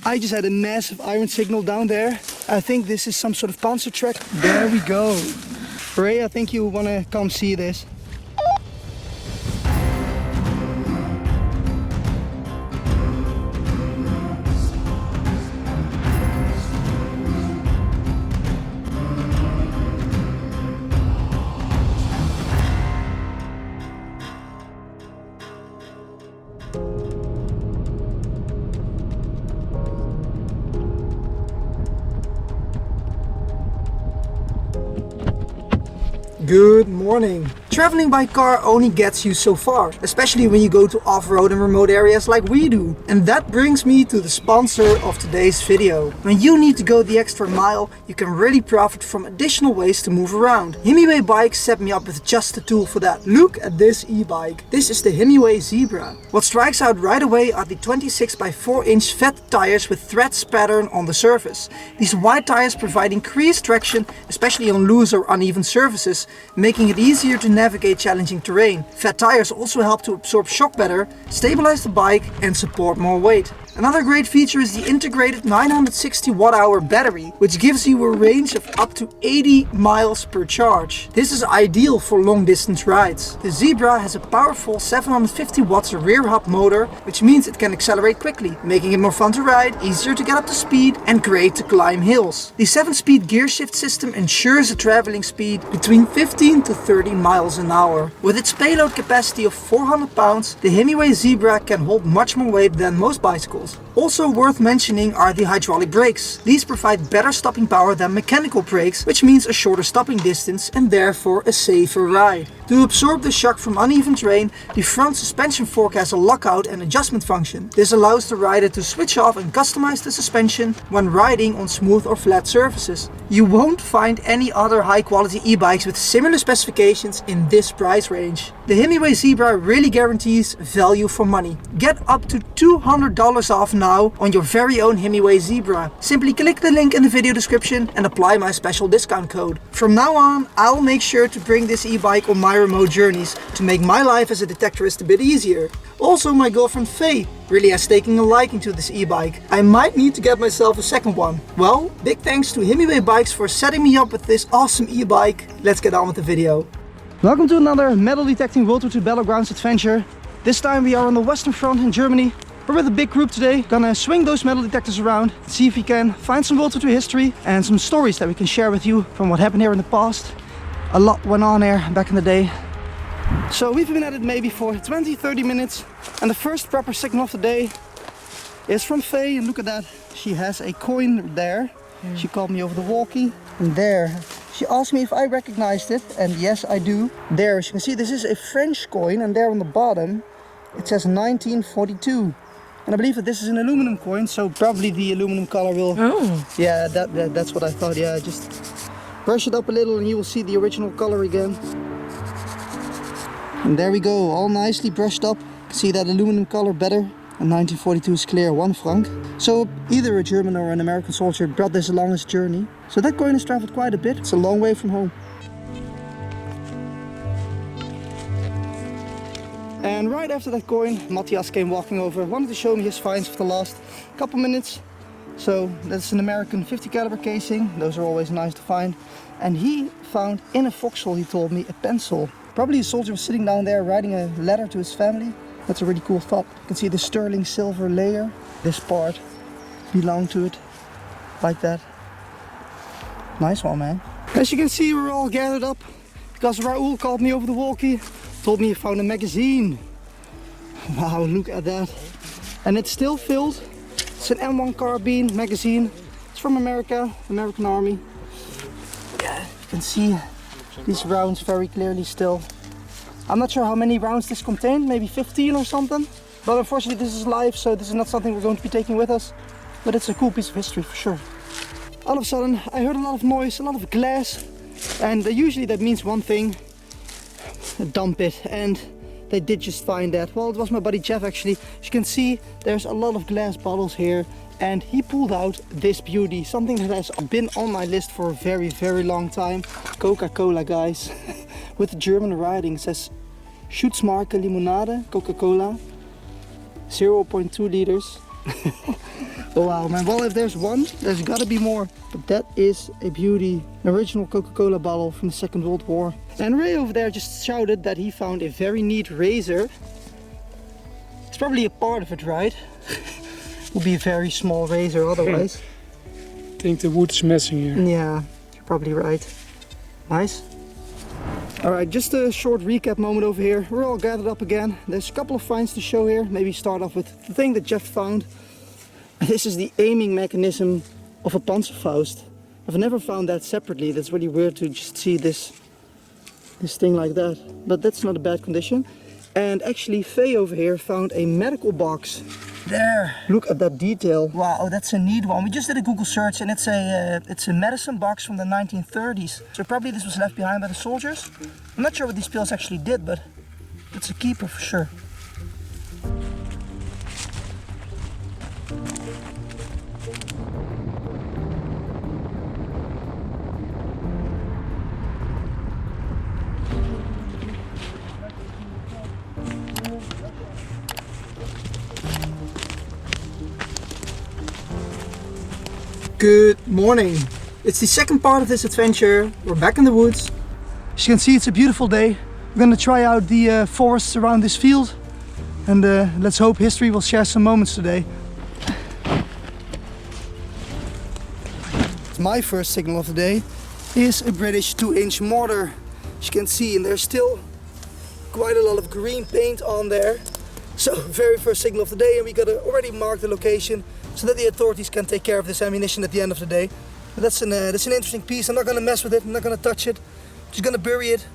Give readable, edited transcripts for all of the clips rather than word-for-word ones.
I just had a massive iron signal down there. I think this is some sort of panzer track. There we go. Ray, I think you want to come see this. Good morning. Traveling by car only gets you so far, especially when you go to off-road and remote areas like we do. And that brings me to the sponsor of today's video. When you need to go the extra mile, you can really profit from additional ways to move around. WWII Bikes set me up with just the tool for that. Look at this e-bike. This is the WWII Zebra. What strikes out right away are the 26 by 4 inch fat tires with threads pattern on the surface. These wide tires provide increased traction, especially on loose or uneven surfaces, making it easier to navigate challenging terrain. Fat tires also help to absorb shock better, stabilize the bike and support more weight. Another great feature is the integrated 960 watt-hour battery, which gives you a range of up to 80 miles per charge. This is ideal for long distance rides. The Zebra has a powerful 750 watts rear hub motor, which means it can accelerate quickly, making it more fun to ride, easier to get up to speed and great to climb hills. The 7-speed gear shift system ensures a traveling speed between 15 to 30 miles an hour. With its payload capacity of 400 pounds, the WWII Zebra can hold much more weight than most bicycles. Also worth mentioning are the hydraulic brakes. These provide better stopping power than mechanical brakes, which means a shorter stopping distance and therefore a safer ride. To absorb the shock from uneven terrain, the front suspension fork has a lockout and adjustment function. This allows the rider to switch off and customize the suspension when riding on smooth or flat surfaces. You won't find any other high quality e-bikes with similar specifications in this price range. The WWII Zebra really guarantees value for money. Get up to $200 off now on your very own WWII Zebra. Simply click the link in the video description and apply my special discount code. From now on, I'll make sure to bring this e-bike on my remote journeys to make my life as a detectorist a bit easier. Also, my girlfriend Faye really has taken a liking to this e-bike. I might need to get myself a second one. Well, big thanks to WWII Bikes for setting me up with this awesome e-bike. Let's get on with the video. Welcome to another metal detecting World War II Battlegrounds adventure. This time we are on the Western Front in Germany. We're with a big group today, gonna swing those metal detectors around, see if we can find some World War II history and some stories that we can share with you from what happened here in the past. A lot went on here back in the day. So we've been at it maybe for 20-30 minutes and the first proper signal of the day is from Faye, and look at that, she has a coin there. She called me over the walkie and there. She asked me if I recognized it, and yes I do. There, as you can see, this is a French coin, and there on the bottom it says 1942. And I believe that this is an aluminum coin, so probably the aluminum color will... Oh. Yeah, that's what I thought. Yeah, just brush it up a little and you will see the original color again. And there we go, all nicely brushed up. See that aluminum color better. And 1942 is clear, 1 franc. So either a German or an American soldier brought this along his journey. So that coin has traveled quite a bit. It's a long way from home. And right after that coin, Matthias came walking over, wanted to show me his finds for the last couple minutes. So that's an American 50 caliber casing, those are always nice to find. And he found in a foxhole, he told me, a pencil. Probably a soldier was sitting down there writing a letter to his family. That's a really cool thought. You can see the sterling silver layer. This part belonged to it, like that. Nice one, man. As you can see, we're all gathered up because Raoul called me over the walkie. Told me he found a magazine. Wow, look at that. And it's still filled. It's an M1 carbine magazine. It's from America, American Army. Yeah, you can see these rounds very clearly still. I'm not sure how many rounds this contained, maybe 15 or something. But unfortunately this is live, so this is not something we're going to be taking with us. But it's a cool piece of history for sure. All of a sudden I heard a lot of noise, a lot of glass. And usually that means one thing. Dump it, and they did just find that. Well, it was my buddy Jeff actually. As you can see, there's a lot of glass bottles here, and he pulled out this beauty, something that has been on my list for a very long time. Coca-Cola, guys. With German writing. It says Schutzmarke Limonade, Coca-Cola, 0.2 liters. Oh wow, man. Well, if there's one, there's gotta be more. But that is a beauty. An original Coca-Cola bottle from the Second World War. And Ray over there just shouted that he found a very neat razor. It's probably a part of it, right? Would be a very small razor otherwise. I think the wood's missing here. Yeah, you're probably right. Nice. Alright, just a short recap moment over here. We're all gathered up again. There's a couple of finds to show here. Maybe start off with the thing that Jeff found. This is the aiming mechanism of a Panzerfaust. I've never found that separately. That's really weird to just see this thing like that. But that's not a bad condition. And actually Faye over here found a medical box. There. Look at that detail. Wow, that's a neat one. We just did a Google search and it's a medicine box from the 1930s. So probably this was left behind by the soldiers. I'm not sure what these pills actually did, but it's a keeper for sure. Good morning. It's the second part of this adventure. We're back in the woods. As you can see, it's a beautiful day. We're gonna try out the forests around this field, and let's hope history will share some moments today. My first signal of the day is a British 2-inch mortar. As you can see, and there's still quite a lot of green paint on there. So, very first signal of the day, and we gotta already mark the location so that the authorities can take care of this ammunition at the end of the day. But that's an interesting piece. I'm not gonna mess with it, I'm not gonna touch it. I'm just gonna bury it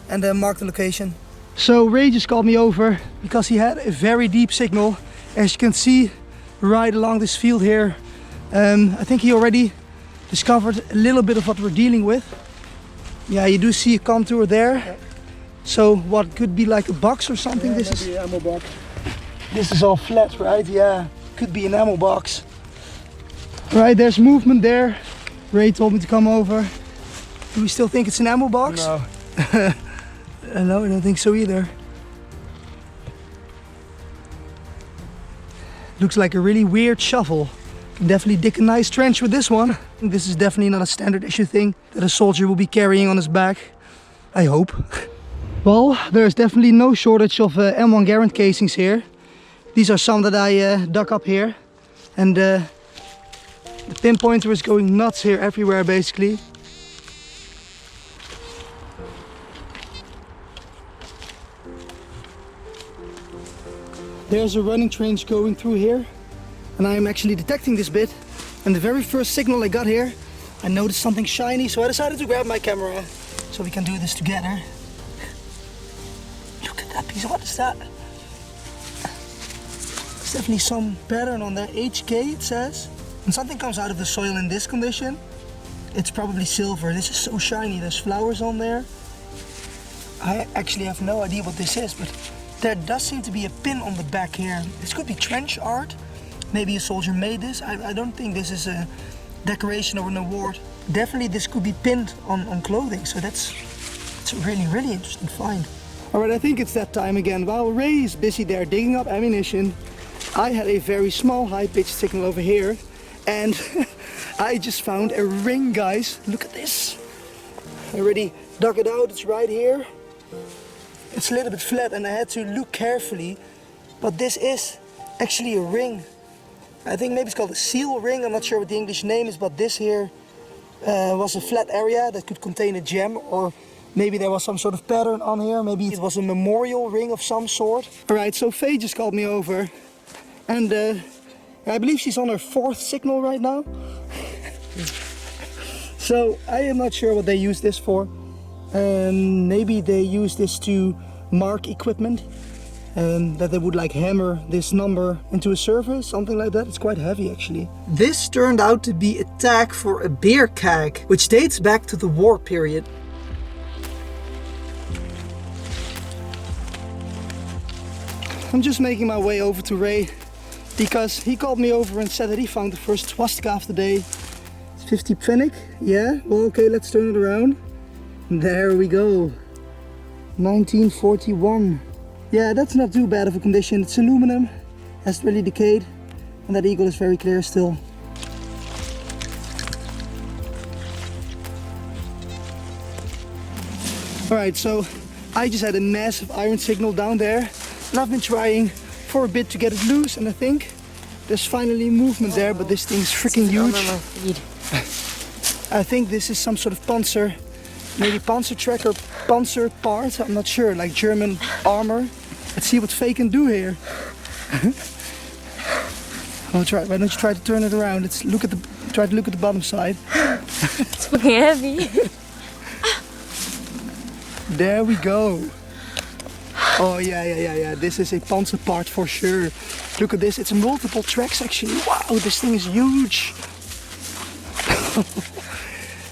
and mark the location. So Ray just called me over because he had a very deep signal. As you can see, right along this field here. I think he already discovered a little bit of what we're dealing with. Yeah, you do see a contour there. Yep. So what could be like a box or something? Yeah, this is an ammo box. This is all flat, right? Yeah, could be an ammo box. Right, there's movement there. Ray told me to come over. Do we still think it's an ammo box? No. No, I don't think so either. Looks like a really weird shovel. Can definitely dig a nice trench with this one. This is definitely not a standard issue thing that a soldier will be carrying on his back. I hope. Well, there's definitely no shortage of M1 Garand casings here. These are some that I dug up here. And the pinpointer is going nuts here everywhere basically. There's a running trench going through here. And I am actually detecting this bit. And the very first signal I got here, I noticed something shiny, so I decided to grab my camera so we can do this together. Look at that piece, what is that? There's definitely some pattern on there, HK it says. When something comes out of the soil in this condition, it's probably silver. This is so shiny, there's flowers on there. I actually have no idea what this is, but there does seem to be a pin on the back here. This could be trench art. Maybe a soldier made this. I don't think this is a decoration or an award. Definitely this could be pinned on clothing, so it's a really interesting find. Alright, I think it's that time again. While Ray is busy there digging up ammunition, I had a very small high-pitched signal over here, and I just found a ring, guys. Look at this. I already dug it out, it's right here. It's a little bit flat and I had to look carefully, but this is actually a ring. I think maybe it's called a seal ring, I'm not sure what the English name is, but this here was a flat area that could contain a gem, or maybe there was some sort of pattern on here, maybe it was a memorial ring of some sort. Alright, so Faye just called me over, and I believe she's on her 4th signal right now. So I am not sure what they use this for. Maybe they use this to mark equipment. That they would like hammer this number into a surface, something like that. It's quite heavy actually. This turned out to be a tag for a beer keg, which dates back to the war period. I'm just making my way over to Ray because he called me over and said that he found the first swastika of the day. It's 50 pfennig. Yeah, well okay, let's turn it around. There we go. 1941. Yeah, that's not too bad of a condition. It's aluminum, hasn't really decayed. And that eagle is very clear still. Alright, so I just had a massive iron signal down there. And I've been trying for a bit to get it loose, and I think there's finally movement there, but this thing's freaking huge. I think this is some sort of panzer, maybe panzer track or panzer part, I'm not sure, like German armor. Let's see what Faye can do here. I'll try. Why don't you try to turn it around? Let's look at the. Try to look at the bottom side. It's fucking heavy. There we go. Oh yeah. This is a panzer part for sure. Look at this. It's multiple tracks actually. Wow, this thing is huge.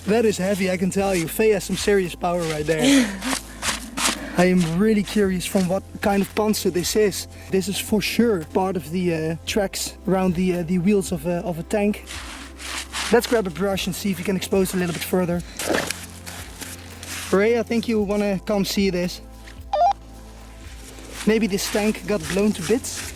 That is heavy, I can tell you. Faye has some serious power right there. I am really curious from what kind of panzer this is. This is for sure part of the tracks around the wheels of a tank. Let's grab a brush and see if we can expose it a little bit further. Ray, I think you want to come see this. Maybe this tank got blown to bits.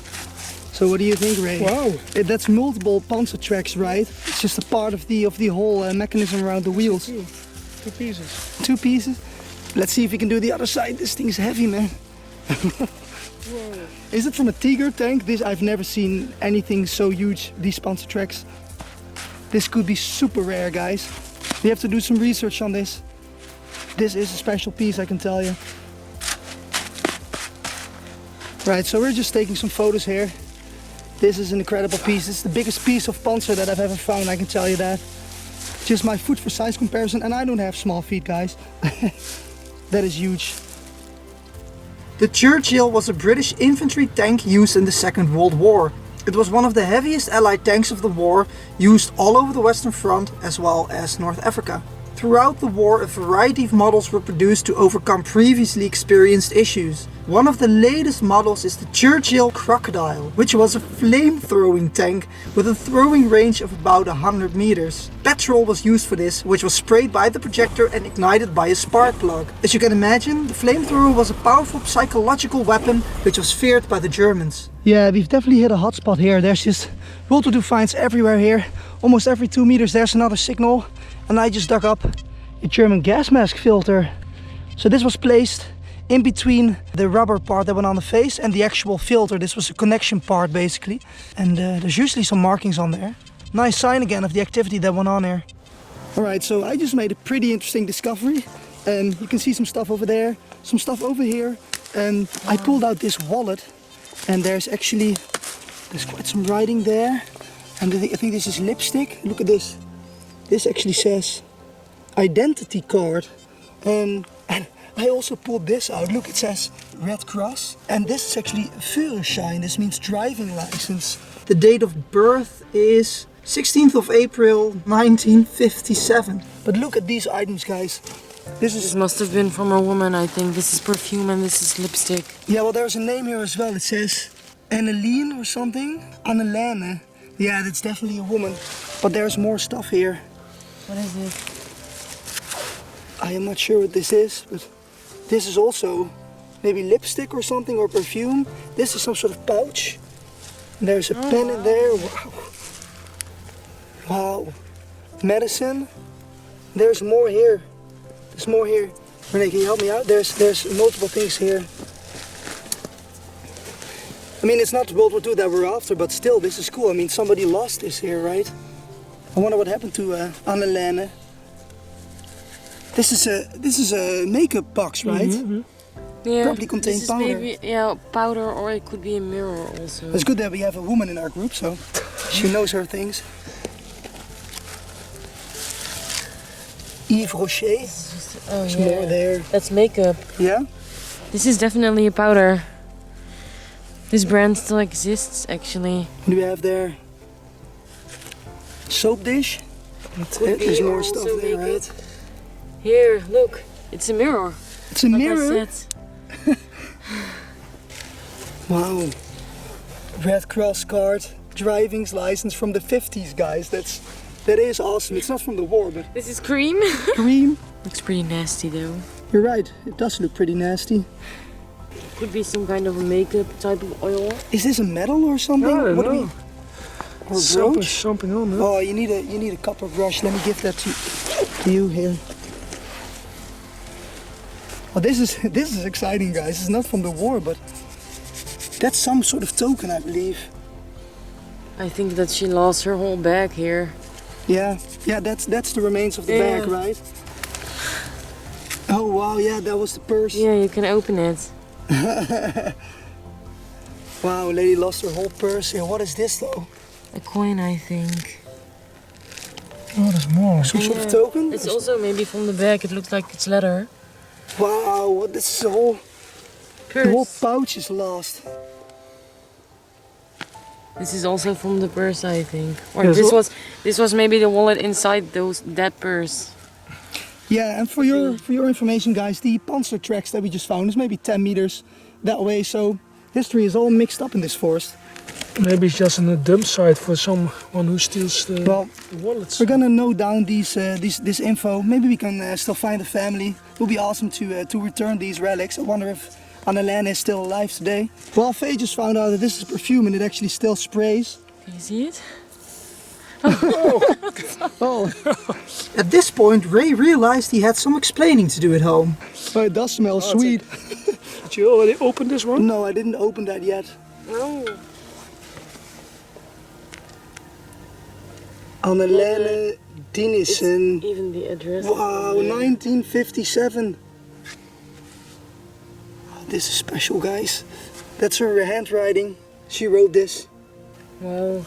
So what do you think, Ray? Wow. That's multiple panzer tracks, right? It's just a part of the whole mechanism around the wheels. Two pieces. 2 pieces. Let's see if we can do the other side. This thing's heavy, man. Whoa. Is it from a Tiger tank? This I've never seen anything so huge, these panzer tracks. This could be super rare, guys. We have to do some research on this. This is a special piece, I can tell you. Right, so we're just taking some photos here. This is an incredible piece. It's the biggest piece of panzer that I've ever found, I can tell you that. Just my foot for size comparison, and I don't have small feet, guys. That is huge. The Churchill was a British infantry tank used in the Second World War. It was one of the heaviest Allied tanks of the war, used all over the Western Front as well as North Africa. Throughout the war, a variety of models were produced to overcome previously experienced issues. One of the latest models is the Churchill Crocodile, which was a flame-throwing tank with a throwing range of about 100 meters. Petrol was used for this, which was sprayed by the projector and ignited by a spark plug. As you can imagine, the flamethrower was a powerful psychological weapon which was feared by the Germans. Yeah, we've definitely hit a hotspot here. There's just World War II finds everywhere here. Almost every 2 meters there's another signal. And I just dug up a German gas mask filter. So this was placed in between the rubber part that went on the face and the actual filter. This was a connection part basically. And there's usually some markings on there. Nice sign again of the activity that went on here. Alright, so I just made a pretty interesting discovery. And you can see some stuff over there, some stuff over here. And I pulled out this wallet and there's quite some writing there. And I think this is lipstick. Look at this. This actually says identity card, and I also pulled this out. Look, it says Red Cross, and this is actually Führerschein. This means driving license. The date of birth is 16th of April 1957. But look at these items, guys. This must have been from a woman, I think. This is perfume and this is lipstick. Yeah, well, there's a name here as well. It says Anneline or something. Annelene. Yeah, that's definitely a woman. But there's more stuff here. What is it? I am not sure what this is, but this is also maybe lipstick or something, or perfume. This is some sort of pouch. And there's a pen in there. Wow. Wow. Medicine. There's more here. There's more here. Renee, can you help me out? There's multiple things here. I mean, it's not World War II that we're after, but still, this is cool. I mean, somebody lost this here, right? I wonder what happened to Annelene. This is a makeup box, right? Mm-hmm. Yeah. Probably contains powder. Maybe, yeah, powder, or it could be a mirror also. It's good that we have a woman in our group, so she knows her things. Yves Rocher. There's more there. That's makeup. Yeah? This is definitely a powder. This brand still exists, actually. What do we have there? Soap dish. There's more stuff there, right? Here, look. It's a mirror. It's a mirror? I said. Wow. Red Cross card, driving's license from the 50s, guys. That is awesome. It's not from the war, but This is cream. cream. Looks pretty nasty though. You're right. It does look pretty nasty. Could be some kind of a makeup type of oil. Is this a metal or something? I don't know. Or brooch? Something on, huh? Oh, you need a copper brush. Let me give that to you here. Oh, this is exciting, guys. It's not from the war, but that's some sort of token, I believe. I think that she lost her whole bag here. Yeah, that's the remains of the bag, right? Oh wow, yeah, that was the purse. Yeah, you can open it. Wow, lady lost her whole purse here. What is this though? A coin, I think. Oh, there's more. Some sort of token? It's also maybe from the bag. It looks like it's leather. Wow, what this is the whole pouch is lost. This is also from the purse, I think. Or this was maybe the wallet inside that purse. Yeah, and for your information, guys, the panzer tracks that we just found is maybe 10 meters that way. So history is all mixed up in this forest. Maybe it's just a dump site for someone who steals the wallets. We're gonna note down this info. Maybe we can still find a family. It would be awesome to return these relics. I wonder if Annelene is still alive today. Well, Faye just found out that this is perfume and it actually still sprays. Can you see it? Oh. At this point, Ray realized he had some explaining to do at home. Oh, it does smell sweet. Did you already open this one? No, I didn't open that yet. Oh. Annelene Dinissen. Even the address. Wow, 1957. Oh, this is special, guys. That's her handwriting. She wrote this. Wow.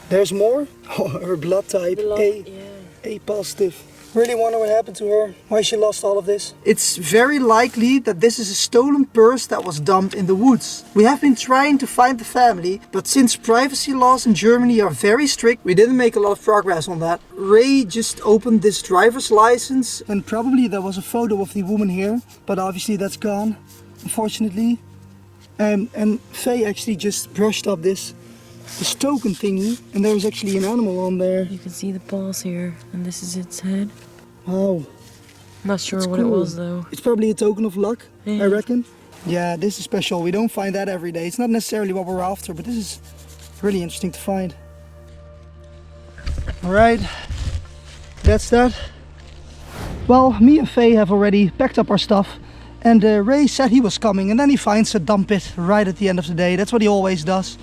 There's more. Oh, her blood type, A positive. Really wonder what happened to her, why she lost all of this. It's very likely that this is a stolen purse that was dumped in the woods. We have been trying to find the family, but since privacy laws in Germany are very strict, we didn't make a lot of progress on that. Ray just opened this driver's license and probably there was a photo of the woman here, but obviously that's gone, unfortunately. And Faye actually just brushed up this token thingy, and there was actually an animal on there. You can see the paws here, and this is its head. Wow. Not sure That's what cool. it was though. It's probably a token of luck, Yeah. I reckon. Yeah, this is special. We don't find that every day. It's not necessarily what we're after, but this is really interesting to find. Alright, that's that. Well, me and Faye have already packed up our stuff, and Ray said he was coming, and then he finds a dump pit right at the end of the day. That's what he always does.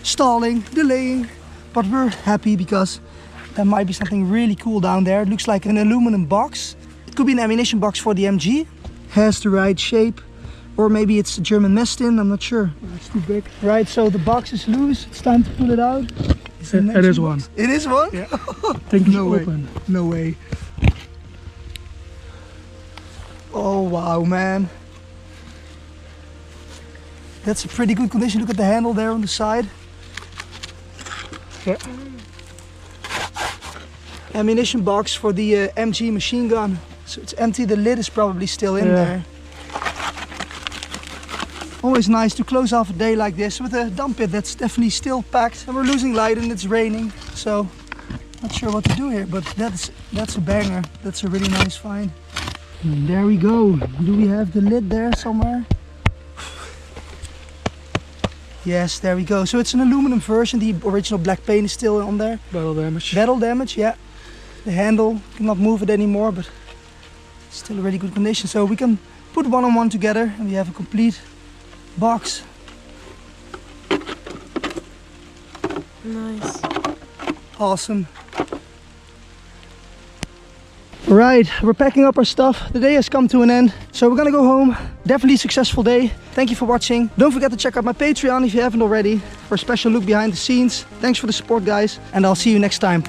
Stalling, delaying, but we're happy because there might be something really cool down there. It looks like an aluminum box. It could be an ammunition box for the MG. Has the right shape, or maybe it's a German mess tin, I'm not sure. It's too big. Right, so the box is loose. It's time to pull it out. It is one. It is one? Yeah. Think it's No way. open. No way. Oh wow, man. That's a pretty good condition. Look at the handle there on the side. Yeah. Ammunition box for the MG machine gun. So it's empty, the lid is probably still in there. Always nice to close off a day like this with a dump pit that's definitely still packed. And we're losing light and it's raining. So not sure what to do here, but that's a banger. That's a really nice find. And there we go. Do we have the lid there somewhere? Yes, there we go. So it's an aluminum version. The original black paint is still on there. Battle damage. Battle damage, yeah. The handle, cannot move it anymore, but still a really good condition. So we can put one on one together and we have a complete box. Nice. Awesome. Alright, we're packing up our stuff. The day has come to an end, so we're gonna go home. Definitely a successful day. Thank you for watching. Don't forget to check out my Patreon if you haven't already for a special look behind the scenes. Thanks for the support, guys, and I'll see you next time.